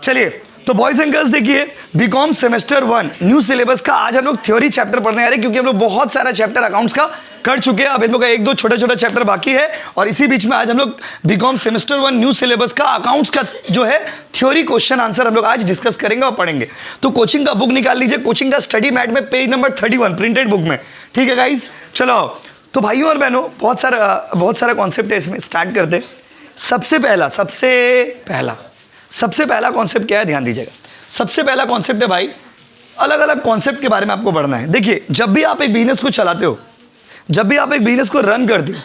चलिए तो boys and girls देखिए, बीकॉम सेमेस्टर 1 न्यू सिलेबस का आज हम लोग थ्योरी चैप्टर पढ़ने आ रहे हैं, क्योंकि हम लोग बहुत सारा चैप्टर अकाउंट्स का कर चुके हैं। अब इन लोग का एक दो छोटा छोटा चैप्टर बाकी है, और इसी बीच में आज हम लोग बीकॉम सेमेस्टर 1 न्यू सिलेबस का अकाउंट्स का जो है थ्योरी क्वेश्चन आंसर हम लोग आज डिस्कस करेंगे और पढ़ेंगे। तो कोचिंग का बुक निकाल लीजिए, कोचिंग का स्टडी मैट में पेज नंबर 31 प्रिंटेड बुक में, ठीक है गाइज। चलो तो भाइयों और बहनों, बहुत सारा कॉन्सेप्ट है इसमें, स्टार्ट करते हैं। सबसे पहला कॉन्सेप्ट क्या है, ध्यान दीजिएगा। सबसे पहला कॉन्सेप्ट है भाई, अलग अलग कॉन्सेप्ट के बारे में आपको पढ़ना है। देखिए, जब भी आप एक बिजनेस को चलाते हो, जब भी आप एक बिजनेस को रन करते हो,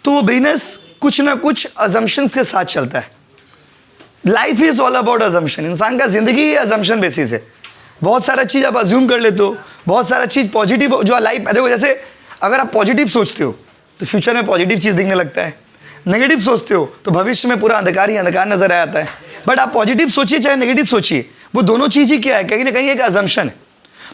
तो वो बिजनेस कुछ ना कुछ अजम्पशंस के साथ चलता है। Life is all about assumption. इंसान का जिंदगी ही अजम्पशन बेसिस है। बहुत सारा चीज़ आप अज्यूम कर लेते हो, बहुत सारा चीज़ पॉजिटिव जो लाइफ, देखो जैसे अगर आप पॉजिटिव सोचते हो तो फ्यूचर में पॉजिटिव चीज़ दिखने लगता है, नेगेटिव सोचते हो तो भविष्य में पूरा अंधकार ही अंधकार नजर आ जाता है। बट आप पॉजिटिव सोचिए चाहे नेगेटिव सोचिए, वो दोनों चीज़ ही क्या है, कहीं ना कहीं एक अजम्पशन है।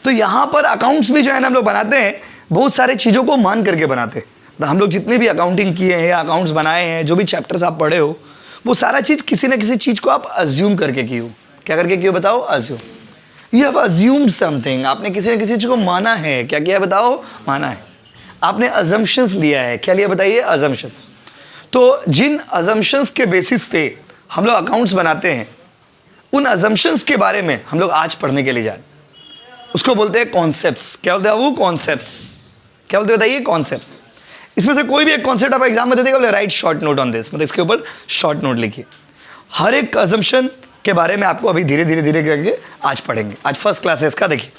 तो यहाँ पर अकाउंट्स भी जो है ना हम लोग बनाते हैं, बहुत सारे चीज़ों को मान करके बनाते हैं। तो हम लोग जितने भी अकाउंटिंग किए हैं या अकाउंट्स बनाए हैं, जो भी चैप्टर्स आप पढ़े हो, वो सारा चीज़ किसी ना किसी चीज़ को आप अज्यूम करके की हो। क्या करके की हो बताओ? Assume. You have assumed something. आपने किसी न किसी चीज़ को माना है। क्या किया है बताओ? माना है। आपने अजम्पशंस लिया है। क्या लिया बताइए? अजम्पशन। तो जिन अजम्पशंस के बेसिस पे हम लोग अकाउंट्स बनाते हैं, उन अजम्पशंस के बारे में हम लोग आज पढ़ने के लिए जा रहे हैं। उसको बोलते हैं कॉन्सेप्ट्स। क्या बोलते हैं वो? कॉन्सेप्ट्स। क्या बोलते बताइए? कॉन्सेप्ट्स। इसमें से कोई भी एक कॉन्सेप्ट आप एग्जाम में दे देगा, बोले right short note on this, मतलब इसके ऊपर शॉर्ट नोट लिखिए। हर एक अजम्पशन के बारे में आपको अभी धीरे धीरे करके आज पढ़ेंगे। आज फर्स्ट क्लास है इसका। देखिए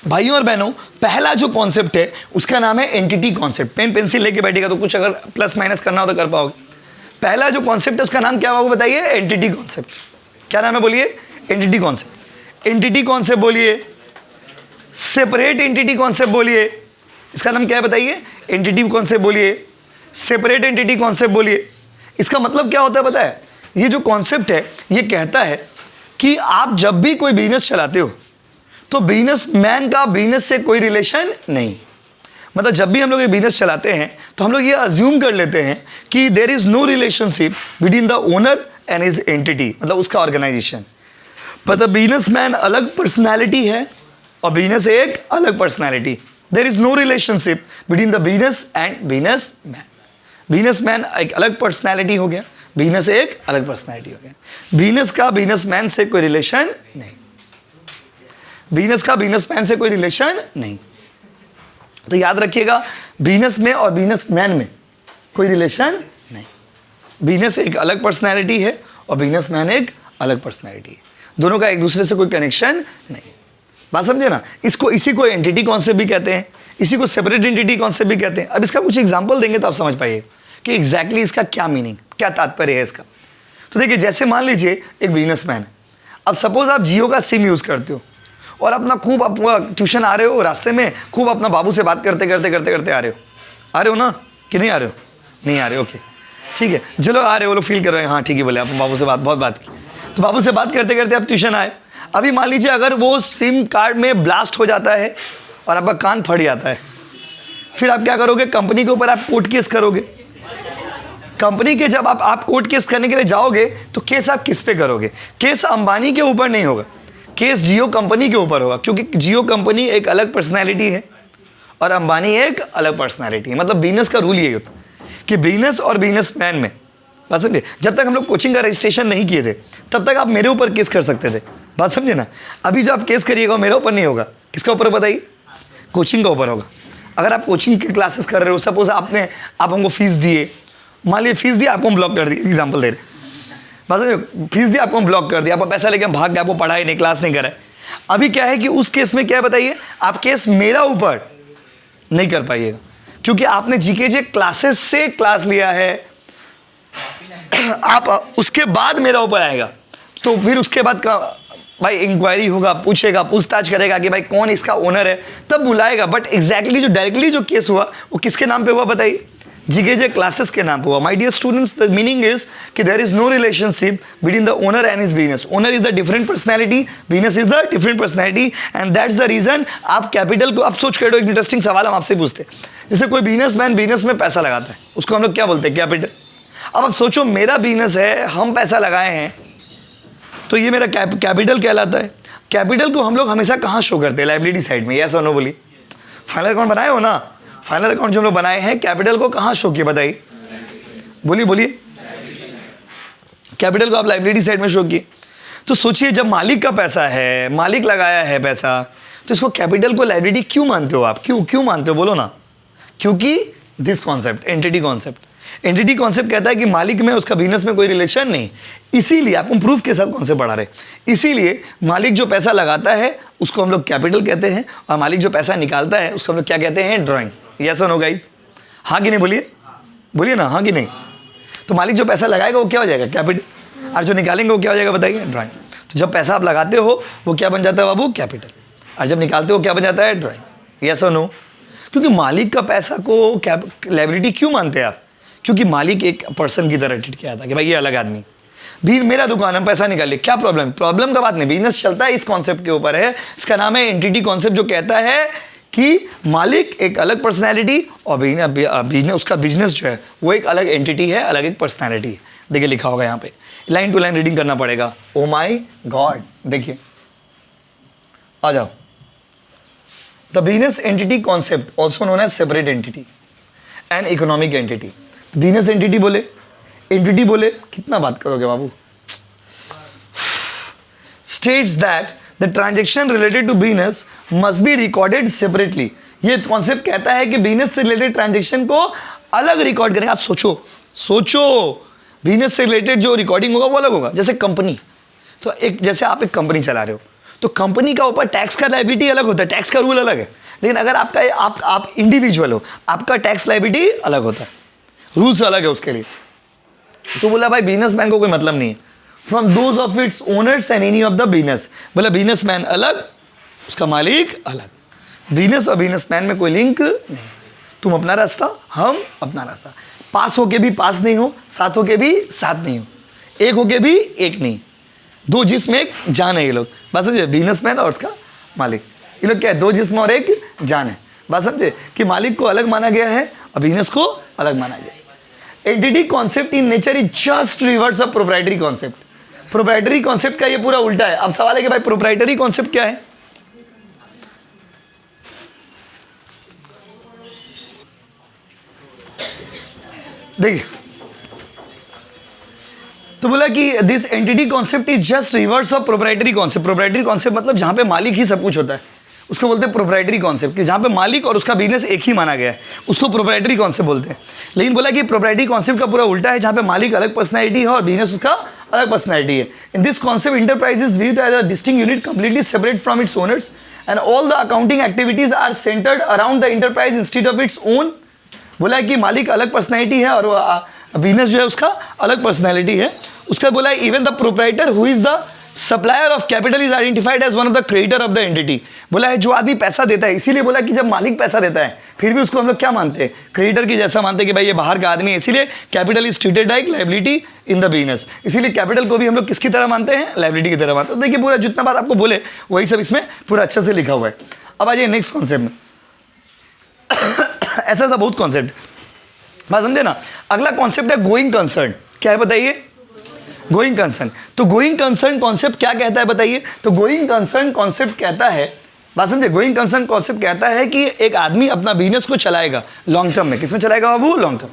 भाइयों और बहनों, पहला जो कॉन्सेप्ट है उसका नाम है एंटिटी कॉन्सेप्ट। पेन पेंसिल लेके बैठेगा तो कुछ अगर प्लस माइनस करना हो तो कर पाओगे। पहला जो कॉन्सेप्ट है उसका नाम क्या होगा बताइए? Entity concept. क्या नाम है बोलिए? Entity concept. एंटिटी कॉन्सेप्ट बोलिए, सेपरेट एंटिटी कॉन्सेप्ट बोलिए। इसका नाम क्या है बताइए? एंटिटी कॉन्सेप्ट बोलिए, सेपरेट एंटिटी कॉन्सेप्ट बोलिए। इसका मतलब क्या होता है पता है? ये जो कॉन्सेप्ट है ये कहता है कि आप जब भी कोई बिजनेस चलाते हो तो बिजनेसमैन का बिजनेस से कोई रिलेशन नहीं। मतलब जब भी हम लोग ये बिजनेस चलाते हैं तो हम लोग ये अज्यूम कर लेते हैं कि there is no relationship between the owner and his entity, मतलब उसका ऑर्गेनाइजेशन। मतलब बिजनेसमैन अलग पर्सनैलिटी है और बिजनेस एक अलग personality. There is no relationship between the business and businessman. Businessman एक अलग पर्सनैलिटी हो गया, बिजनेस एक अलग पर्सनैलिटी हो गया। बिजनेस का बिजनेसमैन से कोई रिलेशन नहीं। बिजनेस का बिजनेसमैन से कोई रिलेशन नहीं। तो याद रखिएगा, बिजनेस में और बिजनेसमैन में कोई रिलेशन नहीं। बिजनेस एक अलग पर्सनैलिटी है और बिजनेसमैन एक अलग पर्सनैलिटी है। दोनों का एक दूसरे से कोई कनेक्शन नहीं। बात समझे ना? इसी को एंटिटी कॉन्सेप्ट भी कहते हैं, इसी को सेपरेट एंटिटी कॉन्सेप्ट भी कहते हैं। अब इसका कुछ एग्जांपल देंगे तो आप समझ पाइए कि एग्जैक्टली इसका क्या मीनिंग, क्या तात्पर्य है इसका। तो देखिए, जैसे मान लीजिए एक बिजनेसमैन है। अब सपोज आप जियो का सिम यूज़ करते हो और अपना खूब अपना ट्यूशन आ रहे हो, रास्ते में खूब अपना बाबू से बात करते आ रहे हो ना कि नहीं आ रहे हो? नहीं आ रहे हो, ओके ठीक है, चलो आ रहे हो, वो लोग फील कर रहे हैं, हाँ ठीक है बोले, आप बाबू से बहुत बात की। तो बाबू से बात करते आप ट्यूशन आए। अभी मान लीजिए अगर वो सिम कार्ड में ब्लास्ट हो जाता है और आपका कान फट जाता है, फिर आप क्या करोगे? कंपनी के ऊपर आप कोर्ट केस करोगे। कंपनी के जब आप कोर्ट केस करने के लिए जाओगे तो केस आप किस पे करोगे? केस अंबानी के ऊपर नहीं होगा, केस जियो कंपनी के ऊपर होगा, क्योंकि जियो कंपनी एक अलग पर्सनैलिटी है और अंबानी एक अलग पर्सनैलिटी है। मतलब बिजनेस का रूल यही होता है कि बिजनेस और बिजनेसमैन में, बात समझे, जब तक हम लोग कोचिंग का रजिस्ट्रेशन नहीं किए थे तब तक आप मेरे ऊपर केस कर सकते थे। बात समझे ना? अभी जो आप केस करिएगा मेरे ऊपर नहीं होगा। किसका ऊपर बताइए? कोचिंग का ऊपर होगा। अगर आप कोचिंग की क्लासेस कर रहे हो, सपोज आप हमको फीस दिए, मान लीजिए फीस दिया, आपको हम ब्लॉक कर दिए, एग्जाम्पल दे रहे, बस फीस दिया, आपको हम ब्लॉक कर दिया, आपका पैसा लेके हम भाग गए, आपको पढ़ाई नहीं, क्लास नहीं कराए। अभी क्या है कि उस केस में क्या है बताइए? आप केस मेरा ऊपर नहीं कर पाइएगा, क्योंकि आपने जीकेजे क्लासेस से क्लास लिया है। आप उसके बाद मेरा ऊपर आएगा, तो फिर उसके बाद का भाई इंक्वायरी होगा, पूछेगा, पूछताछ करेगा कि भाई कौन इसका ओनर है, तब बुलाएगा। बट एग्जैक्टली जो डायरेक्टली जो केस हुआ वो किसके नाम पे हुआ बताइए? जीकेजे क्लासेस के नाम पे हुआ। My dear students, the meaning is कि there is no relationship between the owner and his business. Owner is the different personality, business is the different personality, and that's the reason. आप capital को, आप सोच कर, एक interesting सवाल हम आपसे पूछते हैं, जैसे कोई बिजनेसमैन बिजनेस में पैसा लगाता है, उसको हम लोग क्या बोलते हैं? कैपिटल। अब आप सोचो, मेरा बिजनेस है, हम पैसा लगाए हैं, तो ये मेरा कैपिटल कहलाता है। कैपिटल को हम लोग हमेशा कहाँ शो करते हैं? लाइबिलिटी साइड में। यस और नो बोलिए। फाइनल अकाउंट बनाए हो ना? फाइनल अकाउंट जो हम लोग बनाए हैं, कैपिटल को कहाँ शो किया बताइए? बोलिए बोलिए। कैपिटल को आप लाइबिलिटी साइड में शो किए। तो सोचिए, जब मालिक का पैसा है, मालिक लगाया है पैसा, तो इसको कैपिटल को लाइबिलिटी क्यों मानते हो आप? क्यों मानते हो बोलो ना? क्योंकि this concept, entity concept. Entity concept कहता है कि मालिक में, उसका बिजनेस में कोई रिलेशन नहीं। इसीलिए आपको प्रूफ के साथ कॉन्सेप्ट पढ़ा रहे। इसीलिए मालिक जो पैसा लगाता है उसको हम लोग कैपिटल कहते हैं, और मालिक जो पैसा निकालता है उसको हम लोग क्या कहते हैं? ड्राइंग। यस और नो गाइस? हाँ कि नहीं बोलिए? बोलिए ना, हाँ कि नहीं? तो मालिक जो पैसा लगाएगा वो क्या हो जाएगा? कैपिटल। और जो निकालेंगे वो क्या हो जाएगा बताइए? ड्राइंग। तो जब पैसा आप लगाते हो वो क्या बन जाता है बाबू? कैपिटल। और जब निकालते हो क्या बन जाता है? ड्राइंग। यस और नो? क्योंकि मालिक का पैसा को लायबिलिटी क्यों मानते हैं आप? क्योंकि मालिक एक पर्सन की तरह ट्रीट किया था कि भाई ये अलग आदमी भी, मेरा दुकान है, पैसा निकालिए, क्या प्रॉब्लम? प्रॉब्लम का बात नहीं, बिजनेस चलता है, इस कॉन्सेप्ट के ऊपर है। इसका नाम है एंटिटी कॉन्सेप्ट, जो कहता है कि मालिक एक अलग पर्सनैलिटी और बिजनेस, उसका बिजनेस जो है वो एक अलग एंटिटी है, अलग एक पर्सनैलिटी है। देखिए लिखा होगा यहाँ पे, लाइन टू लाइन रीडिंग करना पड़ेगा। ओ माई गॉड, देखिए आ जाओ। The business entity concept also known as separate entity and economic entity. Business entity बोले, एंटिटी बोले, कितना बात करोगे बाबू? States that the transaction related to business must be recorded separately. ये कॉन्सेप्ट कहता है कि बिजनेस से रिलेटेड ट्रांजेक्शन को अलग रिकॉर्ड करेंगे। आप सोचो बिजनेस से रिलेटेड जो रिकॉर्डिंग होगा वो अलग होगा। जैसे कंपनी, तो जैसे आप एक कंपनी चला रहे हो, तो कंपनी का ऊपर टैक्स का लायबिलिटी अलग होता है, टैक्स का रूल अलग है। लेकिन अगर आप इंडिविजुअल हो, आपका टैक्स लायबिलिटी अलग होता है, रूल्स अलग है उसके लिए। तो बोला भाई बिजनेसमैन को कोई मतलब नहीं है from those of its owners and any of the business. बोला बिजनेसमैन अलग, उसका मालिक अलग। बिजनेस और बिजनेसमैन में कोई लिंक नहीं। तुम अपना रास्ता, हम अपना रास्ता। पास होके भी पास नहीं हो, साथ होके भी साथ नहीं हो, एक होके भी एक नहीं। दो जिस्म एक जान है ये लोग, बात समझे? बिजनेसमैन और उसका मालिक, ये लोग क्या है? दो जिस्म और एक जान है। बात समझे कि मालिक को अलग माना गया है और बिजनेस को अलग माना गया है। Entity concept in nature is just reverse of proprietary concept. Proprietary concept का ये पूरा उल्टा है। अब सवाल है कि भाई प्रोप्राइटरी कॉन्सेप्ट क्या है? देखिए, तो बोला कि this entity concept is just reverse of proprietary concept. Proprietary concept मतलब जहां पे मालिक ही सब कुछ होता है, उसको बोलते हैं प्रोप्राइटरी कॉन्सेप्ट। कि जहां पे मालिक और उसका बिजनेस एक ही माना गया है, उसको प्रोप्राइटरी कॉन्सेप्ट बोलते हैं। लेकिन बोला कि प्रोप्राइटरी कॉन्सेप्ट का पूरा उल्टा है, जहां पे मालिक अलग पर्सनैलिटी है और बिजनेस उसका अलग पर्सनैलिटी है। In this concept enterprise is viewed as a distinct unit completely separate from its owners and all the accounting activities are centered around the enterprise instead of its own। बोला कि मालिक अलग personality है और business जो है उसका अलग पर्सनैलिटी है। उसका बोला even the proprietor who is the supplier of capital is identified as one of the creditor of the entity. बोला है जो आदमी पैसा देता है, इसीलिए बोला कि जब मालिक पैसा देता है फिर भी उसको हम लोग क्या मानते हैं? क्रेडिटर की जैसा मानते हैं कि भाई ये बाहर का आदमी है, इसीलिए capital is treated like liability in the business. इसीलिए कैपिटल को भी हम लोग किसकी तरह मानते हैं? लायबिलिटी की तरह मानते हैं। तो देखिए पूरा जितना बात आपको बोले वही सब इसमें पूरा अच्छे से लिखा हुआ है। अब आ जाइए नेक्स्ट कॉन्सेप्ट में। ऐसा बहुत कॉन्सेप्ट, बात समझे ना? अगला कॉन्सेप्ट है गोइंग कंसर्न। क्या है बताइए? Going concern. तो गोइंग कंसर्न कॉन्सेप्ट क्या कहता है बताइए? तो गोइंग कंसर्न कॉन्सेप्ट कहता है, बात समझे? गोइंग कंसर्न कॉन्सेप्ट कहता है कि एक आदमी अपना बिजनेस को चलाएगा लॉन्ग टर्म में। किसमें चलाएगा बाबू? Long term.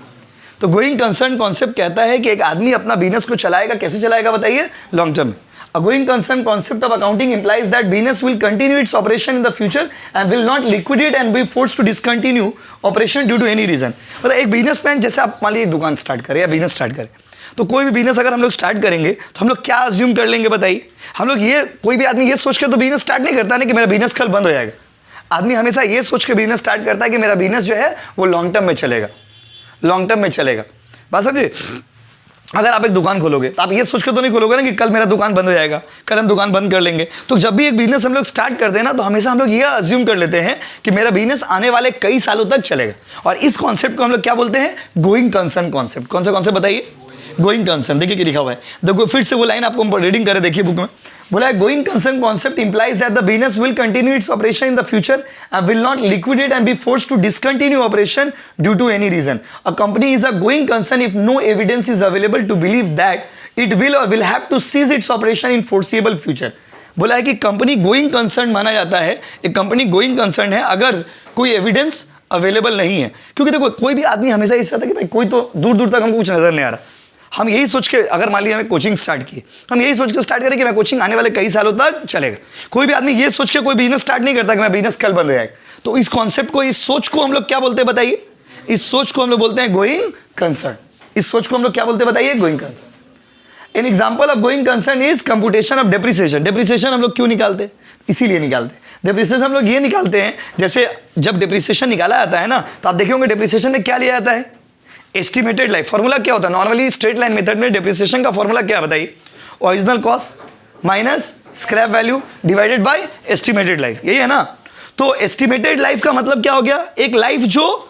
तो गोइंग कंसर्न कॉन्सेप्ट कहता है कि एक आदमी अपना बिजनेस को चलाएगा, कैसे चलाएगा बताइए? लॉन्ग टर्म में। A going concern concept of accounting implies that business will continue its operation in the future and will not liquidate and be forced to discontinue operation due to any reason। मतलब एक businessman, जैसे आप मान लीजिए एक दुकान start करें या बिजनेस स्टार्ट करें, तो कोई भी बिजनेस अगर हम लोग स्टार्ट करेंगे तो हम लोग क्या अज्यूम कर लेंगे बताइए? हम लोग ये, कोई भी आदमी ये सोच के तो बिजनेस स्टार्ट नहीं करता ना कि मेरा बिजनेस कल बंद हो जाएगा। आदमी हमेशा ये सोच के बिजनेस स्टार्ट करता है कि मेरा बिजनेस जो है वो लॉन्ग टर्म में चलेगा, लॉन्ग टर्म में चलेगा। बात समझिए? अगर आप एक दुकान खोलोगे तो आप ये सोच के तो नहीं खोलोगे ना कि कल मेरा दुकान बंद हो जाएगा, कल हम दुकान बंद कर लेंगे। तो जब भी एक बिजनेस हम लोग स्टार्ट करते हैं ना, तो हमेशा हम लोग ये अज्यूम कर लेते हैं कि मेरा बिजनेस आने वाले कई सालों तक चलेगा। और इस कॉन्सेप्ट को हम लोग क्या बोलते हैं? Going concern concept. कौन सा कॉन्सेप्ट बताइए? Going concern. देखिए क्या लिखा हुआ है, देखो फिर से वो लाइन आपको हम रीडिंग करें, देखिए बुक में बोला है going concern concept implies that the business will continue its operation in the future and will not liquidate and be forced to discontinue operation due to any reason. A company is a going concern if no evidence is available to believe that it will or will have to cease its operation in foreseeable future. बोला है कि company going concern माना जाता है, एक company going concern है अगर कोई एविडेंस अवेलेबल नहीं है। क्योंकि देखो कोई भी आदमी हमेशा ये चाहता है कि भाई कोई तो दूर दूर तक हमको कुछ नजर नहीं आ रहा। हम यही सोच के, अगर मान लीजिए हमें कोचिंग स्टार्ट की, हम यही सोच के स्टार्ट करें कि मैं कोचिंग आने वाले कई सालों तक चलेगा। कोई भी आदमी ये सोच के कोई बिजनेस स्टार्ट नहीं करता कि मैं बिजनेस कल बंद हो जाएगा। तो इस कॉन्सेप्ट को, इस सोच को हम लोग क्या बोलते हैं बताइए? इस सोच को हम लोग बोलते हैं गोइंग कंसर्न। इस सोच को हम लोग क्या बोलते हैं बताइए? Going concern. An example of going concern is computation of depreciation. Depreciation हम लोग क्यों निकालते हैं? इसीलिए निकालते हैं। डेप्रिसिएशन हम लोग ये निकालते हैं, जैसे जब डेप्रिसिएशन निकाला जाता है ना, तो आप देखे होंगे डेप्रिसिएशन में क्या लिया जाता है? Estimated life. फॉर्मूला क्या होता है नॉर्मली स्ट्रेट लाइन मेथड में? डेप्रिसिएशन का फॉर्मूला क्या बताइए? Original cost minus scrap value divided by estimated life, यही है ना? तो एस्टिमेटेड लाइफ का मतलब क्या हो गया? एक लाइफ जो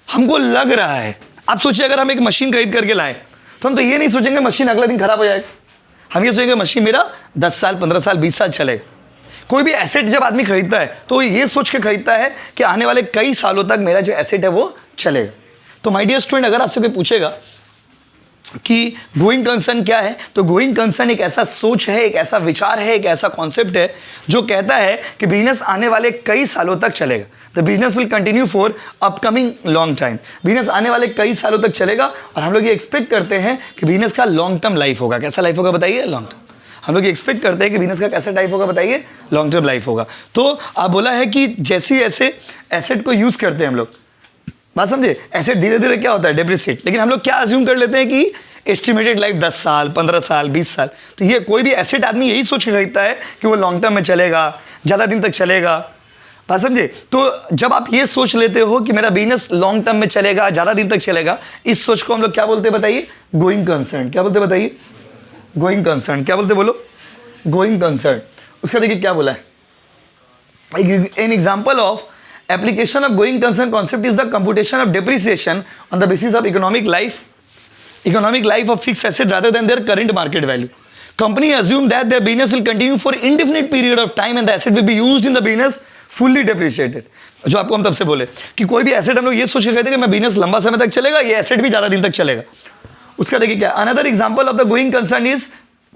हमको लग रहा है। आप सोचिए अगर हम एक मशीन खरीद करके लाए तो हम तो ये नहीं सोचेंगे मशीन अगले दिन खराब हो जाएगा। हम ये सोचेंगे मशीन मेरा 10 साल 15 साल 20 साल चलेगा। कोई भी एसेट जब आदमी खरीदता है तो ये सोच के खरीदता है कि आने वाले कई सालों तक मेरा जो एसेट है वो चलेगा। तो माय डियर स्टूडेंट, अगर आपसे कोई पूछेगा कि गोइंग कंसर्न क्या है, तो गोइंग कंसर्न एक ऐसा सोच है, एक ऐसा विचार है, एक ऐसा कॉन्सेप्ट है जो कहता है कि बिजनेस आने वाले कई सालों तक चलेगा। The business will continue for upcoming long time. Business आने वाले कई सालों तक चलेगा और हम लोग ये एक्सपेक्ट करते हैं कि बिजनेस का लॉन्ग टर्म लाइफ होगा। कैसा लाइफ होगा बताइए? Long term. हम लोग एक्सपेक्ट करते हैं कि बिजनेस का कैसा टाइप होगा बताइए? लॉन्ग टर्म लाइफ होगा। तो आप बोला है कि जैसे ऐसे एसेट को यूज करते हैं हम लोग, बात समझे? एसेट धीरे धीरे क्या होता है? डेप्रिसिएट। लेकिन हम लोग क्या अज्यूम कर लेते हैं कि एस्टिमेटेड लाइफ 10 साल 15 साल 20 साल। तो ये कोई भी एसेट आदमी यही सोच के खरीदता है कि वो लॉन्ग टर्म में चलेगा, ज़्यादा दिन तक चलेगा। बात समझे? तो जब आप ये सोच लेते हो कि मेरा बिजनेस लॉन्ग टर्म में चलेगा, ज़्यादा दिन तक चलेगा, इस सोच को हम लोग क्या बोलते हैं बताइए? Going concern. क्या बोलते बताइए? Going concern. क्या बोलते बोलो? Going concern. उसका देखिए क्या बोला है? An example of application of going concern concept is the computation of depreciation on the basis of economic life of fixed asset rather than their current market value. Company assume that their business will continue for indefinite period of time and the asset will be used in the business fully depreciated. जो आपको हम तब से बोले कि कोई भी asset हम लोग ये सोच के कहते हैं कि मैं बिजनेस लंबा समय तक चलेगा, ये एसेट भी ज्यादा दिन तक चलेगा। उसका देखिए क्या, another example of the going concern is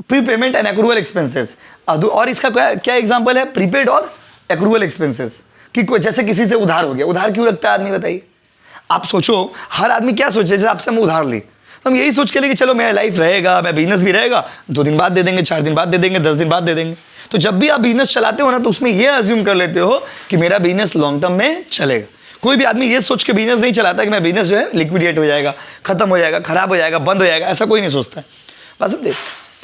prepayment and accrual expenses. और इसका क्या एग्जांपल है? प्रीपेड और एक्रूअल एक्सपेंसेस। कि कोई जैसे किसी से उधार हो गया, उधार क्यों रखता है आदमी बताइए? आप सोचो, हर आदमी क्या सोचे? जैसे आपसे हम उधार ली तो हम यही सोच के लिए कि चलो मेरा लाइफ रहेगा, मैं बिजनेस भी रहेगा, 2 दिन बाद दे देंगे, 4 दिन बाद दे देंगे, 10 दिन बाद दे देंगे। तो जब भी आप बिजनेस चलाते हो ना, तो उसमें यह अज्यूम कर लेते हो कि मेरा बिजनेस लॉन्ग टर्म में चलेगा। कोई भी आदमी ये सोच के बिजनेस नहीं चलाता कि मैं बिजनेस जो है लिक्विडेट हो जाएगा, खत्म हो जाएगा, खराब हो जाएगा, बंद हो जाएगा, ऐसा कोई नहीं सोचता है। बस समझे?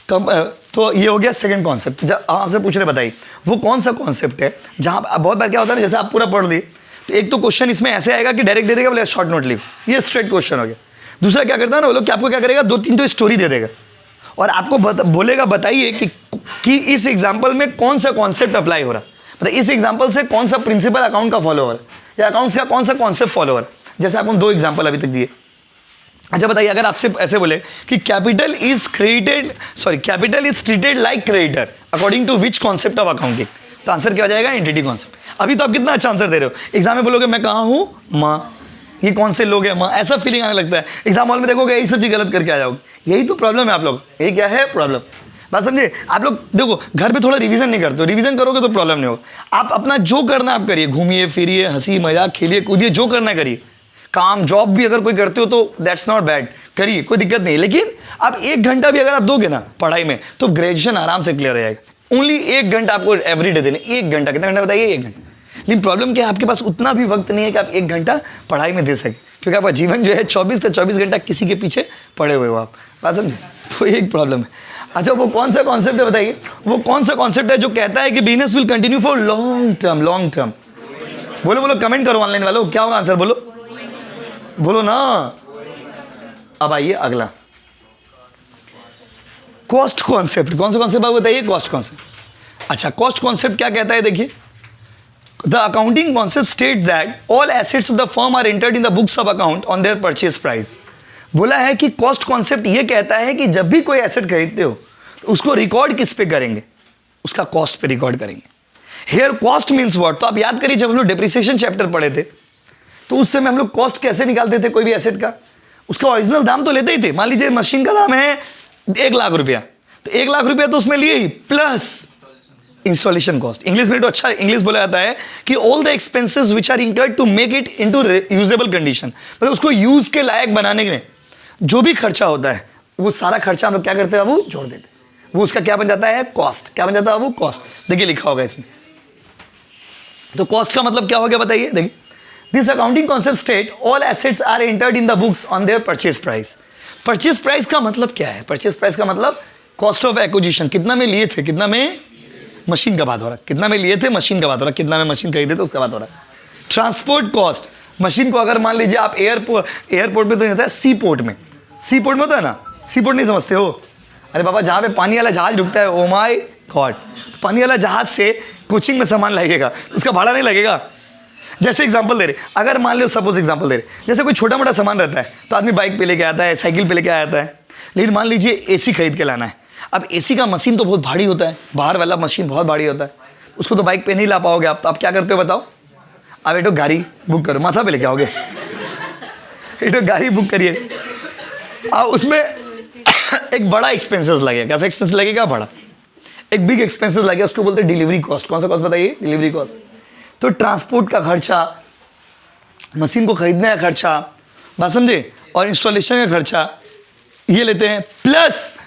तो ये हो गया सेकंड कॉन्सेप्ट। जब आपसे पूछ रहे बताइए वो कौन सा कॉन्सेप्ट है जहाँ बहुत बार क्या होता है ना, जैसे आप पूरा पढ़ लिए तो एक तो क्वेश्चन इसमें ऐसे आएगा कि डायरेक्ट दे देगा, बोले शॉर्ट नोट लिव, ये स्ट्रेट क्वेश्चन हो गया। दूसरा क्या करता है ना, वो लोग आपको क्या करेगा, 2-3 तो स्टोरी दे देगा और आपको बोलेगा बताइए कि इस एग्जाम्पल में कौन सा कॉन्सेप्ट अप्लाई हो रहा है, मतलब इस एग्जाम्पल से कौन सा प्रिंसिपल अकाउंट का फॉलो हो रहा है या अकाउंट्स का कौन सा कॉन्सेप्ट फॉलो हो रहा है। जैसे आपको 2 एग्जाम्पल अभी तक दिए। अच्छा बताइए, अगर आपसे ऐसे बोले कि capital is treated like creditor according to which concept of accounting, तो आंसर क्या हो जाएगा? Entity concept. अभी तो आप कितना अच्छा आंसर दे रहे हो। एग्जाम में बोलोगे मैं कहाँ हूँ? माँ। ये कौन से लोग हैं? माँ। ऐसा फीलिंग आने लगता है। एग्जाम हॉल में देखोगे यही सब चीज गलत करके आ जाओगे। यही तो प्रॉब्लम है आप लोग। यही क्या है प्रॉब्लम? बात समझे? आप लोग देखो घर पे थोड़ा रिवीजन नहीं करते हो, रिवीजन करोगे तो प्रॉब्लम नहीं होगा। आप अपना जो करना आप करिए, घूमिए फिरिए, हंसी मजाक, खेलिए कूदिए, जो करना है करिए। काम जॉब भी अगर कोई करते हो तो दैट्स नॉट बैड, करिए, कोई दिक्कत नहीं। लेकिन आप 1 घंटा भी अगर आप दोगे ना पढ़ाई में तो ग्रेजुएशन आराम से क्लियर हो जाएगा। ओनली 1 घंटा आपको एवरीडे देने। 1 घंटा, कितना घंटा बताइए? 1 घंटा। लेकिन प्रॉब्लम क्या है, आपके पास उतना भी वक्त नहीं है कि आप 1 घंटा पढ़ाई में दे सकें, क्योंकि आपका जीवन जो है 24 से 24 घंटा किसी के पीछे पड़े हुए हो आप। बात समझे? तो एक प्रॉब्लम है। अच्छा वो कौन सा कॉन्सेप्ट है बताइए? वो कौन सा कॉन्सेप्ट है जो कहता है कि business will continue for long term? Long term बोलो, बोलो, कमेंट करो ऑनलाइन वालों, क्या होगा आंसर? बोलो बोलो ना। अब आइए अगला, कॉस्ट कॉन्सेप्ट। कौन सा कॉन्सेप्ट आप बताइए? Cost concept. अच्छा कॉस्ट कॉन्सेप्ट क्या कहता है? देखिए, the accounting concept state that all assets of the firm are entered in the books of account on their purchase price. बोला है कि कॉस्ट कॉन्सेप्ट ये कहता है कि जब भी कोई एसेट खरीदते हो तो उसको रिकॉर्ड किस पे करेंगे? उसका कॉस्ट पे रिकॉर्ड करेंगे। Here cost means what? तो आप याद करिए, जब हम लोग डेप्रिसिएशन चैप्टर पढ़े थे तो उस समय हम लोग कॉस्ट कैसे निकालते थे? कोई भी एसेट का उसका ओरिजिनल दाम तो लेते ही थे। मान लीजिए मशीन का दाम है 1,00,000 रुपया, तो 1,00,000 रुपया तो उसमें लिए ही, प्लस इंस्टॉलेशन कॉस्ट। इंग्लिश में तो अच्छा इंग्लिश बोला जाता है कि all the expenses which are incurred to make it into usable condition, मतलब उसको यूज के लायक बनाने में जो भी खर्चा होता है वो सारा खर्चा हम लोग क्या करते हैं बाबू, जोड़ देते हैं, वो उसका क्या बन जाता है, कॉस्ट। क्या बन जाता है बाबू, कॉस्ट। देखिए लिखा होगा इसमें, तो कॉस्ट का मतलब क्या हो गया बताइए। देखिए, this accounting concept state all assets are entered in the books on their purchase price. Purchase price का मतलब क्या है, परचेज प्राइस का मतलब कॉस्ट ऑफ एक्विजिशन, कितना में लिए थे, कितना में, मशीन का बात हो रहा है, कितना में लिए थे, मशीन का बात हो रहा है, कितना में मशीन खरीदे थे उसका बात हो रहा है। ट्रांसपोर्ट कॉस्ट, मशीन को अगर मान लीजिए आप एयरपोर्ट में तो नहीं होता है, सी पोर्ट में, सी पोर्ट में होता है ना, सी पोर्ट नहीं समझते हो, अरे बाबा जहाँ पे पानी वाला जहाज रुकता है, ओ माय गॉड, पानी वाला जहाज से कोचिंग में सामान लगेगा, उसका भाड़ा नहीं लगेगा। जैसे एग्जांपल दे रहे, अगर मान लो सपोज एग्जांपल दे रहे, जैसे कोई छोटा मोटा सामान रहता है तो आदमी बाइक पे लेके आता है, साइकिल पे लेके आता है, लेकिन मान लीजिए एसी खरीद के लाना है। अब एसी का मशीन तो बहुत भारी होता है, बाहर वाला मशीन बहुत भारी होता है, उसको तो बाइक पे नहीं ला पाओगे आप, तो आप क्या करते हो बताओ, आप एक गाड़ी बुक करो, माथा पे लेके आओगे, एक गाड़ी बुक करिए, अब उसमें एक बड़ा एक्सपेंसेस लगेगा। कैसा एक्सपेंस लगेगा, बड़ा, एक बिग एक्सपेंसेस लगेगा, उसको बोलते हैं डिलीवरी कॉस्ट। कौन सा कॉस्ट बताइए, डिलीवरी कॉस्ट। तो ट्रांसपोर्ट का खर्चा, मशीन को खरीदने का खर्चा, बात समझे, और इंस्टॉलेशन का खर्चा ये लेते हैं, प्लस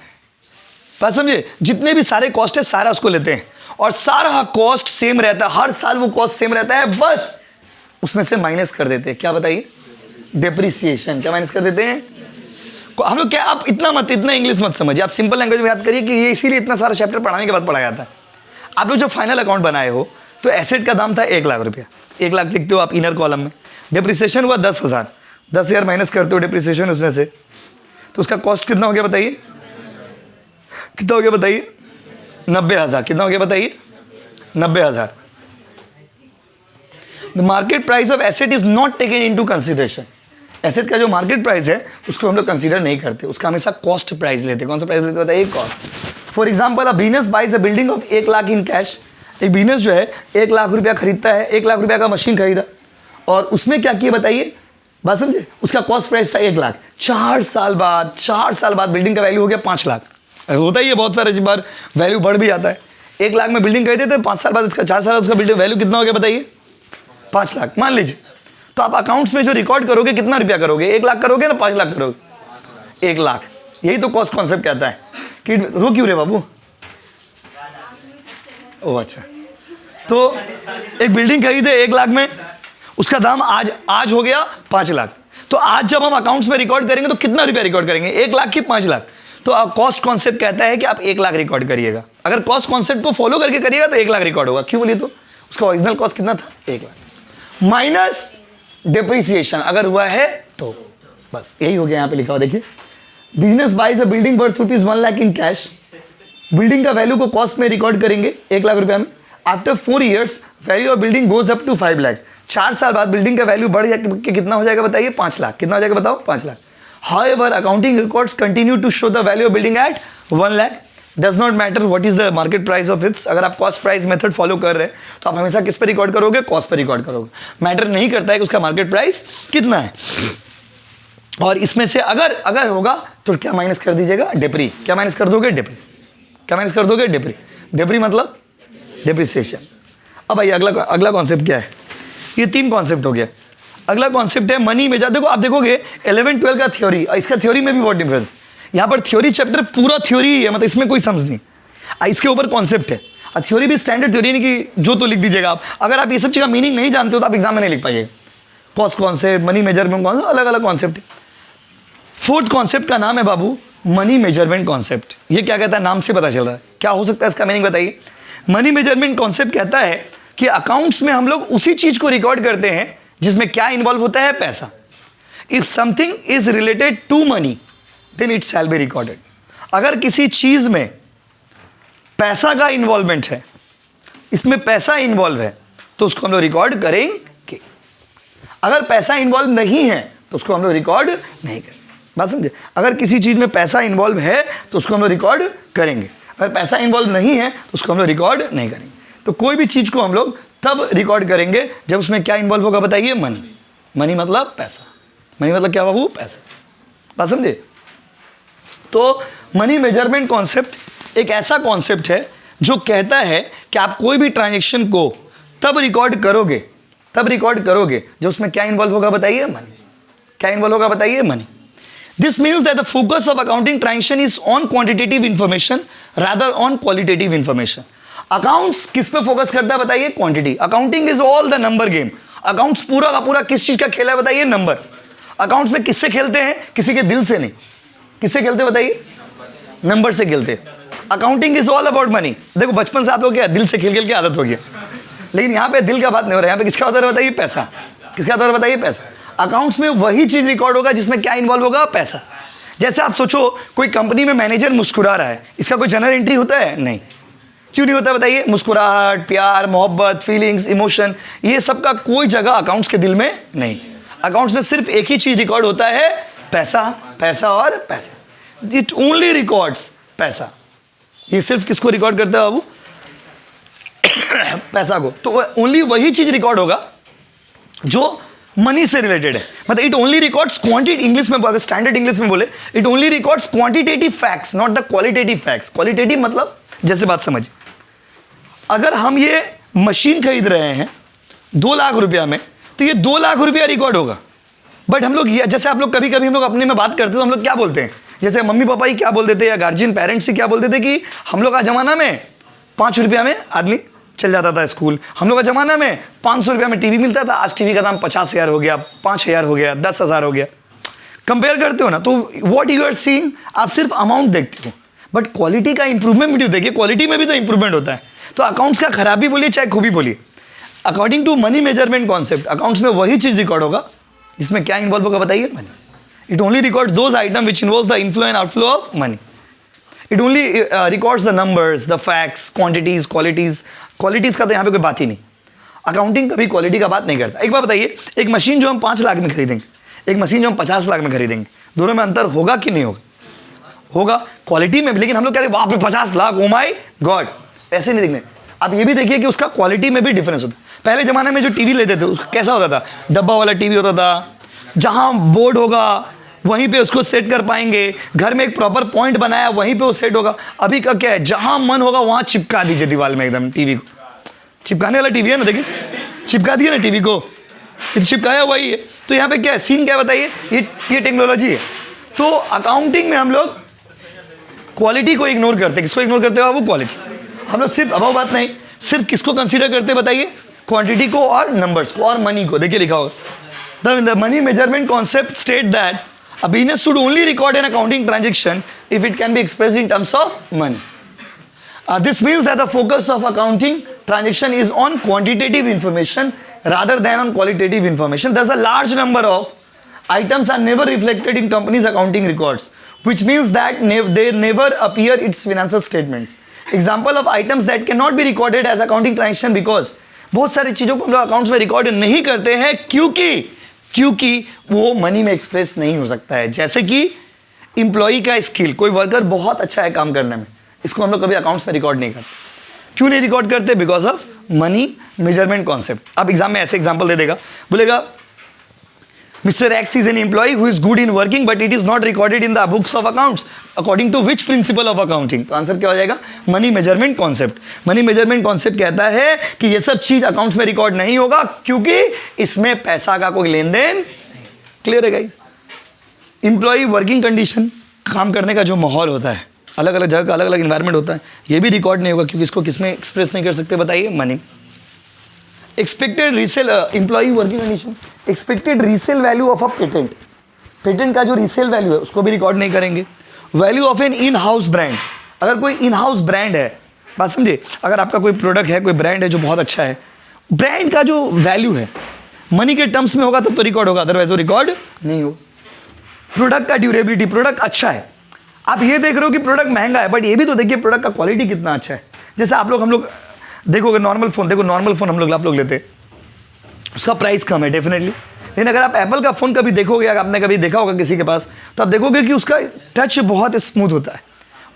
बात समझे, जितने भी सारे कॉस्ट है सारा उसको लेते हैं, और सारा कॉस्ट सेम रहता है, हर साल वो कॉस्ट सेम रहता है, बस उसमें से माइनस कर देते हैं। क्या बताइए, डेप्रिसिएशन। क्या माइनस कर देते हैं हम लोग, क्या आप इतना इंग्लिश मत समझिए, आप सिंपल लैंग्वेज में याद करिए कि ये इसीलिए इतना सारा चैप्टर पढ़ाने के बाद पढ़ाया जाता है। आप लोग जो फाइनल अकाउंट बनाए हो तो एसेट का दाम था 1,00,000 रुपया, 1,00,000 लिखते हो आप इनर कॉलम में, डेप्रिसिएशन हुआ 10,000, 10,000 माइनस करते हो डेप्रिसिएशन उसमें से, तो उसका कॉस्ट कितना हो गया बताइए, कितना हो गया बताइए, 90,000। कितना हो गया बताइए, 90,000। The market price of asset is not taken into consideration. Asset का जो मार्केट प्राइस है उसको हम लोग कंसीडर नहीं करते, उसका हमेशा कॉस्ट प्राइस लेते। कौन सा प्राइस लेते बताइए, cost. For example a business buys a building of 1,00,000 in cash. एक बिजनेस जो है 1,00,000 रुपया खरीदता है, 1,00,000 रुपया का मशीन खरीदा, और उसमें क्या किया बताइए, बात समझे, उसका कॉस्ट प्राइस था 1,00,000। 4 साल बाद बिल्डिंग का वैल्यू हो गया 5,00,000। होता ही है बहुत सारे बार, वैल्यू बढ़ भी जाता है। 1,00,000 में बिल्डिंग खरीदे थे, 5 साल बाद उसका, 4 साल बाद उसका बिल्डिंग वैल्यू कितना हो गया बताइए, 5,00,000 मान लीजिए। तो आप अकाउंट्स में जो रिकॉर्ड करोगे कितना रुपया करोगे, 1,00,000 करोगे ना 5,00,000 करोगे, 1,00,000। यही तो कॉस्ट कॉन्सेप्ट कहता है कि रो क्यों रे बाबू, ओ अच्छा। तो एक बिल्डिंग खरीदे 1,00,000 में, उसका दाम आज हो गया 5,00,000। तो आज जब हम अकाउंट्स में रिकॉर्ड करेंगे तो कितना रुपया रिकॉर्ड करेंगे, 1,00,000 की 5,00,000। तो कॉस्ट कॉन्सेप्ट कहता है कि आप 1,00,000 रिकॉर्ड करिएगा। अगर कॉस्ट कॉन्सेप्ट को फॉलो करके करिएगा तो 1,00,000 रिकॉर्ड होगा। क्यों बोलिए, तो उसका ओरिजिनल कॉस्ट कितना था, 1,00,000 माइनस डेप्रिसिएशन अगर हुआ है तो, बस यही हो गया। यहाँ पे लिखा हुआ देखिए, business buys a building worth ₹1,00,000 in cash. Building का वैल्यू को कॉस्ट में रिकॉर्ड करेंगे 1,00,000 रुपया में। After 4 years value of building goes up to 5,00,000। 4 साल बाद बिल्डिंग का वैल्यू बढ़ जाके कितना हो जाएगा बताइए, 5,00,000। कितना हो जाएगा बताओ, 5,00,000। However, accounting records continue to show the value of building at 1,00,000. Does not matter what is the market price of its। अगर आप कॉस्ट प्राइस मेथड फॉलो कर रहे हैं तो आप हमेशा किस पे रिकॉर्ड करोगे, कॉस्ट पे रिकॉर्ड करोगे। मैटर नहीं करता है कि उसका मार्केट प्राइस कितना है। और इसमें से अगर होगा तो क्या माइनस कर दीजिएगा, डेप्री। क्या माइनस कर दोगे, डेप्री। क्या माइनस कर दोगे, डेप्री। डेप्री मतलब डेप्रिसिएशन। अब भाई अगला कॉन्सेप्ट क्या है, ये 3 कॉन्सेप्ट हो गया। अगला कॉन्सेप्ट है मनी मेजर। देखो आप देखोगे 11-12 का थ्योरी, इसका थ्योरी में भी बहुत डिफरेंस। यहाँ पर थ्योरी चैप्टर पूरा थ्योरी ही है, मतलब इसमें कोई समझ नहीं, इसके ऊपर कॉन्सेप्ट है। और थ्योरी भी स्टैंडर्ड थ्योरी नहीं कि जो तो लिख दीजिएगा आप। अगर आप ये सब चीज़ का मीनिंग नहीं जानते हो तो आप एग्जाम में नहीं लिख पाइएगा। Cost concept, money measurement concept, अलग अलग कॉन्सेप्ट है। 4th कॉन्सेप्ट का नाम है बाबू मनी मेजरमेंट कॉन्सेप्ट। ये क्या कहता है, नाम से पता चल रहा है। क्या हो सकता है इसका मीनिंग बताइए। मनी मेजरमेंट कॉन्सेप्ट कहता है कि अकाउंट्स में हम लोग उसी चीज को रिकॉर्ड करते हैं जिसमें क्या इन्वॉल्व होता है, पैसा। If something is related to money then it shall be recorded. अगर किसी चीज में पैसा का इन्वॉल्वमेंट है, इसमें पैसा इन्वॉल्व है, तो उसको हम लोग रिकॉर्ड करेंगे। अगर पैसा इन्वॉल्व नहीं है तो उसको हम लोग रिकॉर्ड नहीं करेंगे। बात समझे, अगर किसी चीज में पैसा इन्वॉल्व है तो उसको हम लोग रिकॉर्ड करेंगे, अगर पैसा इन्वॉल्व नहीं है तो उसको हम लोग रिकॉर्ड नहीं करेंगे। तो कोई भी चीज को हम लोग तब रिकॉर्ड करेंगे जब उसमें क्या इन्वॉल्व होगा बताइए, मनी। मनी मतलब पैसा। मनी मतलब क्या बाबू, पैसा। बात समझे। तो मनी मेजरमेंट कॉन्सेप्ट एक ऐसा कॉन्सेप्ट है जो कहता है कि आप कोई भी ट्रांजेक्शन को तब रिकॉर्ड करोगे जो उसमें क्या इन्वॉल्व होगा बताइए, मनी। क्या इन्वॉल्व होगा बताइए, money. This means that the focus of accounting transaction is on quantitative information rather on qualitative information. Accounts किस पे फोकस करता है बताइए, quantity. Accounting is all the number game. Accounts पूरा का पूरा किस चीज का खेला है बताइए, नंबर। अकाउंट्स में किससे खेलते हैं, किसी के दिल से नहीं। किससे खेलते हैं बताइए, नंबर से खेलते हैं। Accounting is all about money. देखो बचपन से आप लोग क्या दिल से खेल खेल के आदत हो गया, लेकिन यहाँ पे दिल का बात नहीं हो रहा है, यहाँ पे किसका होता है बताइए, पैसा। किसका होता है बताइए, पैसा। अकाउंट्स में वही चीज रिकॉर्ड होगा जिसमें क्या इन्वॉल्व होगा, पैसा। जैसे आप सोचो कोई कंपनी में मैनेजर मुस्कुरा रहा है, इसका कोई जनरल एंट्री होता है, नहीं। क्यों नहीं होता बताइए, मुस्कुराहट, प्यार, मोहब्बत, फीलिंग्स, इमोशन, ये सब का कोई जगह अकाउंट्स के दिल में नहीं। अकाउंट्स में सिर्फ एक ही चीज रिकॉर्ड होता है, पैसा, पैसा और पैसा। इट ओनली रिकॉर्ड्स पैसा। ये सिर्फ किसको रिकॉर्ड करता है बाबू, पैसा को। तो ओनली वही चीज रिकॉर्ड होगा जो मनी से रिलेटेड है। मतलब it only records quantity, English में अगर स्टैंडर्ड इंग्लिश में बोले, it only records quantitative facts, not the qualitative facts. Qualitative मतलब जैसे बात समझिए, अगर हम ये मशीन खरीद रहे हैं 2 लाख रुपया में, तो ये 2 लाख रुपया रिकॉर्ड होगा। बट हम लोग जैसे आप लोग कभी कभी हम लोग अपने में बात करते हैं तो हम लोग क्या बोलते हैं, जैसे मम्मी पापा ही क्या बोल देते हैं या गार्जियन पेरेंट्स ही क्या बोल देते कि हम लोग का ज़माना में 5 रुपया में आदमी चल जाता था स्कूल। हम लोग का ज़माना में 500 रुपया में टीवी मिलता था, आज टीवी का दाम 50,000 हो गया, 5,000 हो गया, 10,000 हो गया। कंपेयर करते हो ना, तो व्हाट यू आर सीइंग, आप सिर्फ अमाउंट देखते हो, बट क्वालिटी का इंप्रूवमेंट भी देखिए, क्वालिटी में भी तो इंप्रूवमेंट होता है। तो अकाउंट्स का खराबी बोलिए चाहे खूबी बोलिए, according to money measurement concept accounts में वही चीज रिकॉर्ड होगा जिसमें क्या इन्वॉल्व होगा बताइए, money. It only records those item which involves the inflow and outflow of money. It only records the numbers, the facts, quantities, qualities. Qualities का तो यहाँ पे कोई बात ही नहीं। अकाउंटिंग कभी क्वालिटी का बात नहीं करता। एक बार बताइए, एक मशीन जो हम 5 लाख में खरीदेंगे, एक मशीन जो हम 50 लाख में खरीदेंगे, दोनों में अंतर होगा कि नहीं होगा, होगा क्वालिटी में भी। लेकिन हम लोग कहते हैं बाप रे 50 लाख, ओ माय गॉड, ऐसे नहीं देखने। आप ये भी देखिए कि उसका क्वालिटी में भी डिफरेंस होता है। पहले जमाने में जो टीवी लेते थे उसका कैसा होता था, डब्बा वाला टीवी होता था, जहां बोर्ड होगा वहीं पे उसको सेट कर पाएंगे, घर में एक प्रॉपर पॉइंट बनाया वहीं पे वो सेट होगा। अभी का क्या है, जहां मन होगा वहां चिपका दीजिए दीवार में, एकदम टीवी को चिपकाने वाला टीवी है ना, देखिए चिपका दिया ना टीवी को, चिपकाया हुआ ही है। तो यहाँ पे क्या है, सीन क्या बताइए, ये टेक्नोलॉजी है। तो अकाउंटिंग में हम लोग क्वालिटी को इग्नोर करते हैं। किसको इग्नोर करते हो, वो क्वालिटी। हम लोग सिर्फ अब बात नहीं, सिर्फ किसको कंसीडर करते बताइए, क्वांटिटी को और नंबर्स को और मनी को। देखिए लिखा होगा, the money measurement concept state that a business should only record an accounting transaction if it can be expressed in terms of money. This means that the focus of accounting transaction is on quantitative information rather than on qualitative information. Thus, a large number of items are never reflected in companies' accounting records, which means that they never appear its financial statements. Example of items that cannot be recorded as accounting transaction because बहुत सारी चीज़ों को हम लोग accounts में record नहीं करते हैं क्योंकि वो मनी में एक्सप्रेस नहीं हो सकता है। जैसे कि इंप्लॉई का स्किल, कोई वर्कर बहुत अच्छा है काम करने में, इसको हम लोग कभी अकाउंट्स में रिकॉर्ड नहीं करते। क्यों नहीं रिकॉर्ड करते, because of money measurement concept. अब एग्जाम में ऐसे एग्जाम्पल दे देगा, बोलेगा Mr. X is an employee who is good in working but it is not recorded in the books of accounts. According to which principle of accounting? तो answer क्या हो जाएगा, money measurement concept. Money measurement concept कहता है कि ये सब चीज अकाउंट्स में रिकॉर्ड नहीं होगा क्योंकि इसमें पैसा का कोई लेन देन। क्लियर है गाइस? इंप्लॉई वर्किंग कंडीशन, काम करने का जो माहौल होता है, अलग अलग जगह का अलग अलग इन्वायरमेंट होता है, ये भी रिकॉर्ड नहीं होगा क्योंकि इसको किसमें एक्सप्रेस नहीं कर सकते बताइए, money. Expected resale, employee working condition, expected resale value of a patent, patent का जो रीसेल वैल्यू है उसको भी रिकॉर्ड नहीं करेंगे। Value of an in house brand, अगर कोई इन हाउस ब्रांड है, बात समझे, अगर आपका कोई प्रोडक्ट है, कोई ब्रांड है जो बहुत अच्छा है, ब्रांड का जो वैल्यू है मनी के टर्म्स में होगा तब तो रिकॉर्ड होगा, अदरवाइज वो रिकॉर्ड नहीं हो। प्रोडक्ट का ड्यूरेबिलिटी, प्रोडक्ट अच्छा है, आप ये देख रहे हो कि प्रोडक्ट महंगा है बट ये भी तो देखिए प्रोडक्ट का क्वालिटी कितना अच्छा है। जैसे आप लोग, हम लोग देखोगे नॉर्मल फ़ोन, देखो नॉर्मल फ़ोन हम लोग लेते, उसका प्राइस कम है डेफिनेटली, लेकिन अगर आप एप्पल का फ़ोन कभी देखोगे, अगर आपने कभी देखा होगा किसी के पास, तो आप देखोगे कि उसका टच बहुत स्मूथ होता है,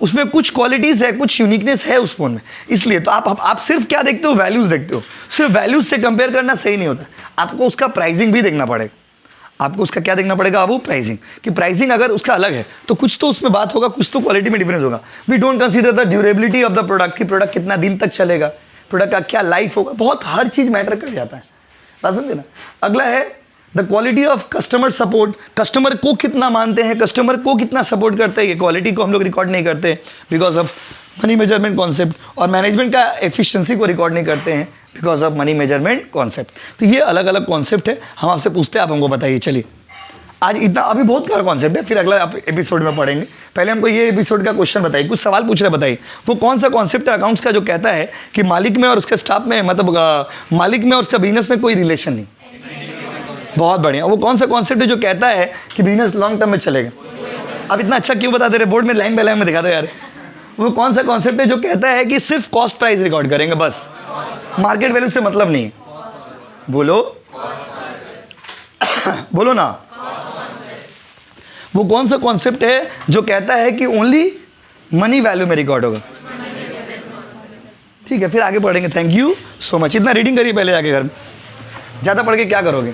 उसमें कुछ क्वालिटीज़ है, कुछ यूनिकनेस है उस फ़ोन में। इसलिए तो आप सिर्फ क्या देखते हो, वैल्यूज़ देखते हो। सिर्फ वैल्यूज़ से कंपेयर करना सही नहीं होता, आपको उसका प्राइसिंग भी देखना पड़ेगा। आपको उसका क्या देखना पड़ेगा, वो प्राइसिंग, कि प्राइसिंग अगर उसका अलग है तो कुछ तो उसमें बात होगा, कुछ तो क्वालिटी में डिफरेंस होगा। We don't consider the durability of the product, कि प्रोडक्ट कितना दिन तक चलेगा, प्रोडक्ट का क्या लाइफ होगा, बहुत हर चीज़ मैटर कर जाता है, बात समझे ना। अगला है the quality of customer support, customer को कितना मानते हैं, कस्टमर को कितना सपोर्ट करते हैं, ये क्वालिटी को हम लोग रिकॉर्ड नहीं करते because of money measurement concept, और मैनेजमेंट का एफिशिएंसी को रिकॉर्ड नहीं करते हैं because of money measurement concept. तो ये अलग अलग कॉन्सेप्ट है, हम आपसे पूछते हैं, आप हमको बताइए। चलिए आज इतना, अभी बहुत सारा कॉन्सेप्ट है, फिर अगला एपिसोड में पढ़ेंगे। पहले हमको ये एपिसोड का क्वेश्चन बताइए, कुछ सवाल पूछ रहे बताइए, वो कौन सा कॉन्सेप्ट है अकाउंट्स का जो कहता है कि मालिक में और उसके स्टाफ में, मतलब मालिक में और उसका बिजनेस में कोई रिलेशन नहीं। बहुत बढ़िया। वो कौन सा कॉन्सेप्ट है जो कहता है कि बिजनेस लॉन्ग टर्म में चलेगा? अब इतना अच्छा क्यों बता दे रहे, बोर्ड में लाइन बाय लाइन में दिखा दो यार। वो कौन सा कॉन्सेप्ट है जो कहता है कि सिर्फ कॉस्ट प्राइस रिकॉर्ड करेंगे, बस मार्केट वैल्यू से मतलब नहीं? बोलो बोलो ना। वो कौन सा कॉन्सेप्ट है जो कहता है कि ओनली मनी वैल्यू में रिकॉर्ड होगा? ठीक है, फिर आगे पढ़ेंगे। Thank you so much. इतना रीडिंग करिए पहले जाके घर में, ज़्यादा पढ़ के क्या करोगे।